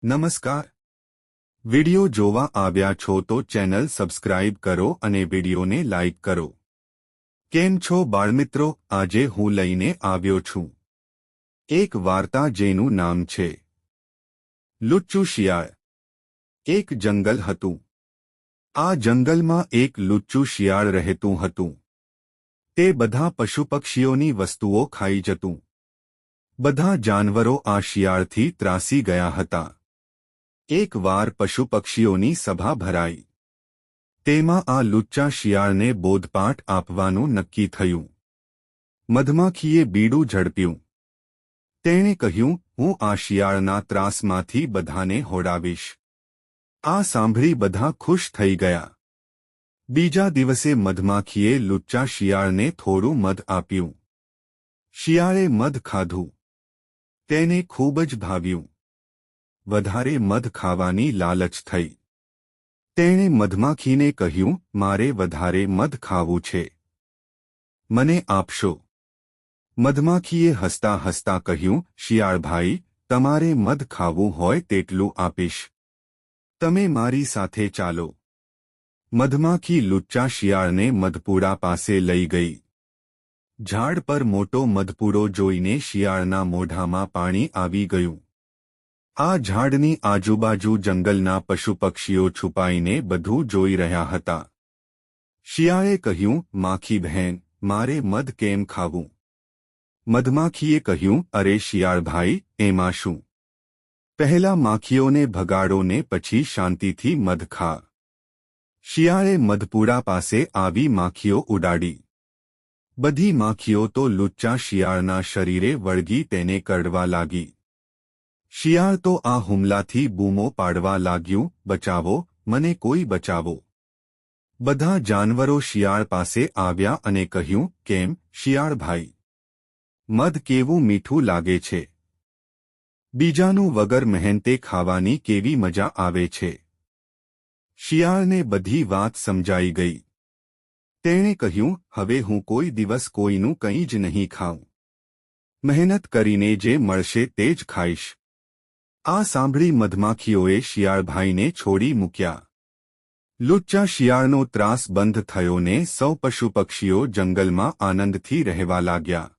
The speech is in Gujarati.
નમસ્કાર. વિડિયો જોવા આવ્યા છો તો ચેનલ સબસ્ક્રાઇબ કરો અને વિડિયોને લાઇક કરો. કેમ છો બાળમિત્રો? આજે હું લઈને આવ્યો છું એક વાર્તા જેનું નામ છે લુચ્ચું શિયાળ. એક જંગલ હતું. આ જંગલમાં એક લુચ્ચું શિયાળ રહેતું હતું. તે બધા પશુપક્ષીઓની વસ્તુઓ ખાઈ જતું. બધા જાનવરો આ શિયાળથી ત્રાસી ગયા હતા. એક વાર પશુપક્ષીઓની સભા ભરાઈ. તેમાં આ લુચ્ચા શિયાળને બોધપાઠ આપવાનું નક્કી થયું. મધમાખીએ બીડું ઝડપ્યું. તેણે કહ્યું, હું આ શિયાળના ત્રાસમાંથી બધાને હોડાવીશ. આ સાંભળી બધા ખુશ થઈ ગયા. બીજા દિવસે મધમાખીએ લુચ્ચા શિયાળને થોડું મધ આપ્યું. શિયાળે મધ ખાધું. તેને ખૂબ જ ભાવ્યું. વધારે મધ ખાવાની લાલચ થઈ. તેણે મધમાખીને કહ્યું, મારે વધારે મધ ખાવું છે. મને આપશો? મધમાખીએ હસતા હસતા કહ્યું, શિયાળભાઈ, તમારે મધ ખાવું હોય તેટલું આપીશ. તમે મારી સાથે ચાલો. મધમાખી લુચ્ચા શિયાળને મધપૂડા પાસે લઈ ગઈ. ઝાડ પર મોટો મધપૂડો જોઈને શિયાળના મોઢામાં પાણી આવી ગયું. આ ઝાડની આજુબાજુ જંગલના પશુપક્ષીઓ છુપાઈને બધું જોઈ રહ્યા હતા. શિયાળે કહ્યું, માખી બહેન, મારે મધ કેમ ખાવું? મધમાખીએ કહ્યું, અરે શિયાળભાઈ, એમાં શું? પહેલા માખીઓને ભગાડો ને પછી શાંતિથી મધ ખા. શિયાળે મધપૂડા પાસે આવી માખીઓ ઉડાડી. બધી માખીઓ તો લુચ્ચા શિયાળના શરીરે વળગી તેને કરડવા લાગી. શિયાળ તો આ હુમલાથી બૂમો પાડવા લાગ્યું, બચાવો, મને કોઈ બચાવો. બધા જાનવરો શિયાળ પાસે આવ્યા અને કહ્યું, કેમ શિયાળભાઈ? મધ કેવું મીઠું લાગે છે. બીજાનું વગર મહેનતે ખાવાની કેવી મજા આવે છે. શિયાળને બધી વાત સમજાઈ ગઈ. તેણે કહ્યું, હવે હું કોઈ દિવસ કોઈનું કંઈ જ નહીં ખાઉં. મહેનત કરીને જે મળશે તે જ ખાઈશ. આ સાંભળી મધમાખીઓએ શિયાળભાઈને છોડી મૂક્યા. લુચ્ચા શિયાળનો ત્રાસ બંધ થયો ને સૌ પશુપક્ષીઓ જંગલમાં આનંદથી રહેવા લાગ્યા.